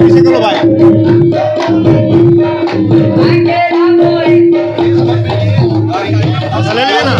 पीछे करो भाई। ले लिया ना।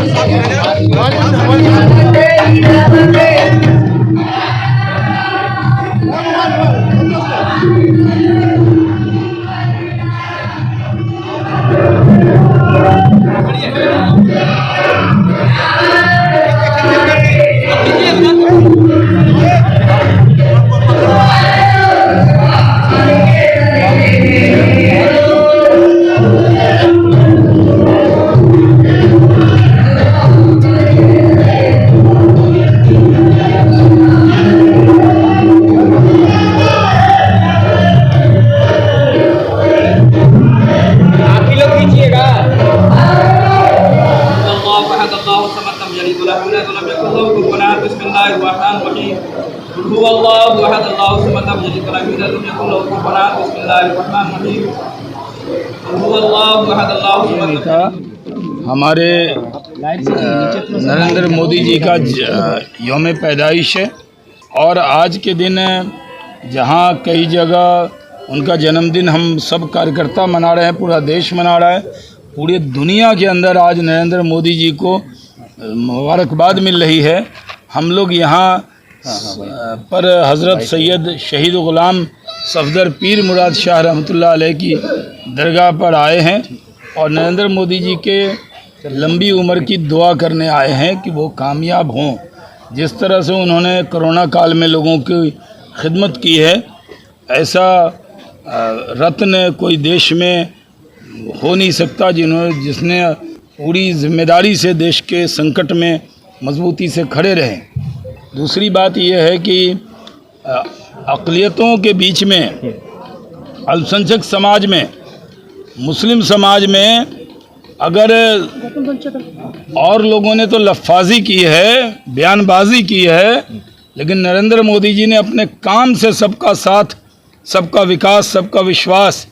हमारे नरेंद्र मोदी जी का यौम पैदाइश है और आज के दिन जहां कई जगह उनका जन्मदिन हम सब कार्यकर्ता मना रहे हैं, पूरा देश मना रहा है, पूरी दुनिया के अंदर आज नरेंद्र मोदी जी को मुबारकबाद मिल रही है। हम लोग यहाँ पर हज़रत सैयद शहीद ग़ुलाम सफदर पीर मुराद शाह रहमतुल्लाह अलैह की दरगाह पर आए हैं और नरेंद्र मोदी जी के लंबी उम्र की दुआ करने आए हैं कि वो कामयाब हों। जिस तरह से उन्होंने कोरोना काल में लोगों की खिदमत की है, ऐसा रत्न कोई देश में हो नहीं सकता जिसने पूरी जिम्मेदारी से देश के संकट में मजबूती से खड़े रहे। दूसरी बात यह है कि अक़लियतों के बीच में, अल्पसंख्यक समाज में, मुस्लिम समाज में अगर और लोगों ने तो लफ्फ़ाज़ी की है, बयानबाजी की है, लेकिन नरेंद्र मोदी जी ने अपने काम से सबका साथ, सबका विकास, सबका विश्वास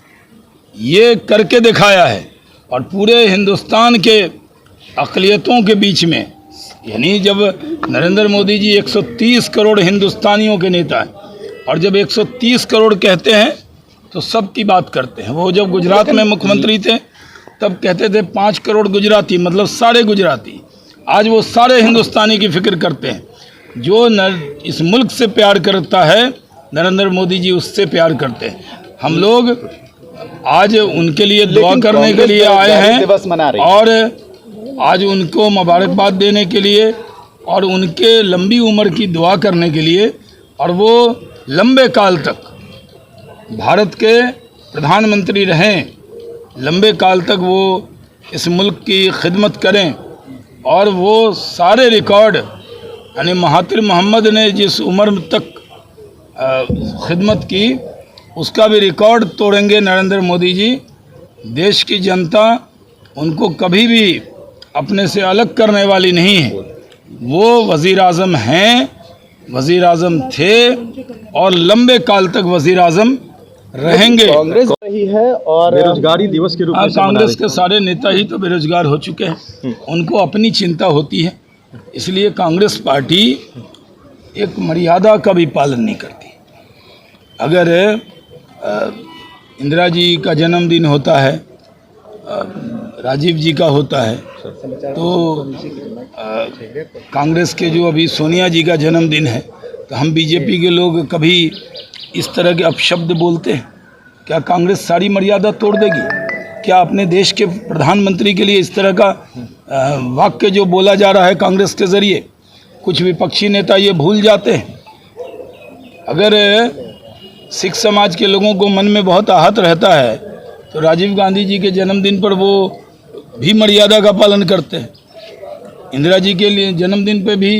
ये करके दिखाया है। और पूरे हिंदुस्तान के अक़लियतों के बीच में, यानी जब नरेंद्र मोदी जी 130 करोड़ हिंदुस्तानियों के नेता हैं और जब 130 करोड़ कहते हैं तो सब की बात करते हैं। वो जब गुजरात में मुख्यमंत्री थे तब कहते थे 5 करोड़ गुजराती, मतलब सारे गुजराती। आज वो सारे हिंदुस्तानी की फ़िक्र करते हैं। जो इस मुल्क से प्यार करता है नरेंद्र मोदी जी उससे प्यार करते हैं। हम लोग आज उनके लिए दुआ करने के लिए आए हैं और आज उनको मुबारकबाद देने के लिए और उनके लंबी उम्र की दुआ करने के लिए, और वो लंबे काल तक भारत के प्रधानमंत्री रहें, लंबे काल तक वो इस मुल्क की खिदमत करें और वो सारे रिकॉर्ड, यानी महातिर मोहम्मद ने जिस उम्र तक खिदमत की उसका भी रिकॉर्ड तोड़ेंगे नरेंद्र मोदी जी। देश की जनता उनको कभी भी अपने से अलग करने वाली नहीं है। वो वज़ीर आज़म हैं, वज़ीर आज़म थे और लंबे काल तक वज़ीर आज़म रहेंगे। कांग्रेस रही है और बेरोजगारी दिवस के रूप में कांग्रेस के सारे नेता ही तो बेरोजगार हो चुके हैं। उनको अपनी चिंता होती है, इसलिए कांग्रेस पार्टी एक मर्यादा का भी पालन नहीं करती। अगर इंदिरा जी का जन्मदिन होता है, राजीव जी का होता है, तो कांग्रेस के जो अभी सोनिया जी का जन्मदिन है, तो हम बीजेपी के लोग कभी इस तरह के अपशब्द बोलते हैं? क्या कांग्रेस सारी मर्यादा तोड़ देगी? क्या अपने देश के प्रधानमंत्री के लिए इस तरह का वाक्य जो बोला जा रहा है कांग्रेस के ज़रिए, कुछ विपक्षी नेता ये भूल जाते हैं? अगर सिख समाज के लोगों को मन में बहुत आहत रहता है तो राजीव गांधी जी के जन्मदिन पर वो भी मर्यादा का पालन करते हैं। इंदिरा जी के लिए जन्मदिन पे भी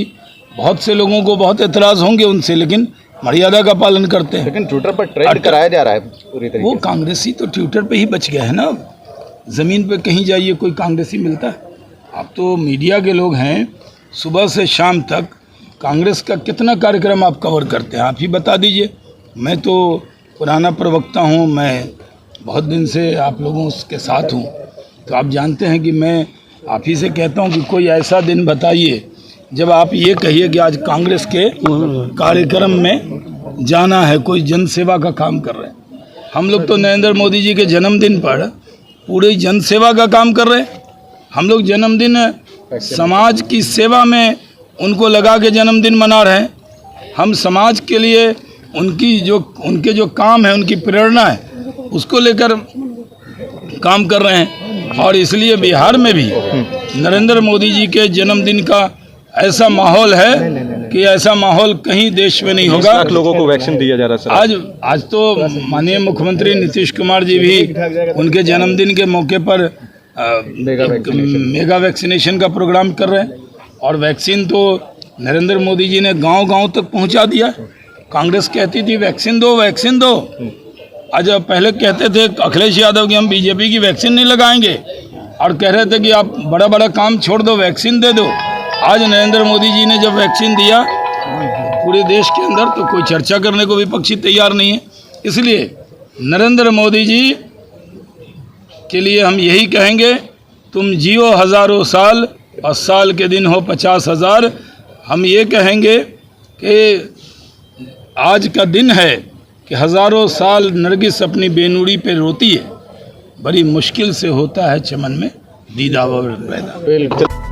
बहुत से लोगों को बहुत एतराज़ होंगे उनसे, लेकिन मर्यादा का पालन करते हैं। लेकिन ट्विटर पर ट्रेंड कराया जा रहा है पूरी तरीके वो कांग्रेसी तो ट्विटर पे ही बच गया है ना। ज़मीन पे कहीं जाइए कोई कांग्रेसी मिलता है? आप तो मीडिया के लोग हैं, सुबह से शाम तक कांग्रेस का कितना कार्यक्रम आप कवर करते हैं? आप ही बता दीजिए। मैं तो पुराना प्रवक्ता हूँ, मैं बहुत दिन से आप लोगों के साथ हूँ, तो आप जानते हैं कि मैं आप ही से कहता हूँ कि कोई ऐसा दिन बताइए जब आप ये कहिए कि आज कांग्रेस के कार्यक्रम में जाना है, कोई जन सेवा का काम कर रहे हैं। हम लोग तो नरेंद्र मोदी जी के जन्मदिन पर पूरे जन सेवा का काम कर रहे हैं। हम लोग जन्मदिन समाज की सेवा में उनको लगा के जन्मदिन मना रहे हैं। हम समाज के लिए उनके जो काम है, उनकी प्रेरणा है, उसको लेकर काम कर रहे हैं। और इसलिए बिहार में भी नरेंद्र मोदी जी के जन्मदिन का ऐसा माहौल है कि ऐसा माहौल कहीं देश में नहीं होगा। 20 लाख लोगों को वैक्सीन दिया जा रहा है सर। आज तो माननीय मुख्यमंत्री नीतीश कुमार जी भी उनके जन्मदिन के मौके पर मेगा वैक्सीनेशन का प्रोग्राम कर रहे हैं। और वैक्सीन तो नरेंद्र मोदी जी ने गांव-गांव तक पहुंचा दिया। कांग्रेस कहती थी वैक्सीन दो, वैक्सीन दो। आज पहले कहते थे अखिलेश यादव कि हम बीजेपी की वैक्सीन नहीं लगाएंगे, और कह रहे थे कि आप बड़ा बड़ा काम छोड़ दो, वैक्सीन दे दो। आज नरेंद्र मोदी जी ने जब वैक्सीन दिया पूरे देश के अंदर, तो कोई चर्चा करने को विपक्षी तैयार नहीं है। इसलिए नरेंद्र मोदी जी के लिए हम यही कहेंगे, तुम जियो हज़ारों साल और साल के दिन हो 50,000। हम ये कहेंगे कि आज का दिन है कि हज़ारों साल नरगिस अपनी बेनुड़ी पे रोती है, बड़ी मुश्किल से होता है चमन में दीदा पैदा।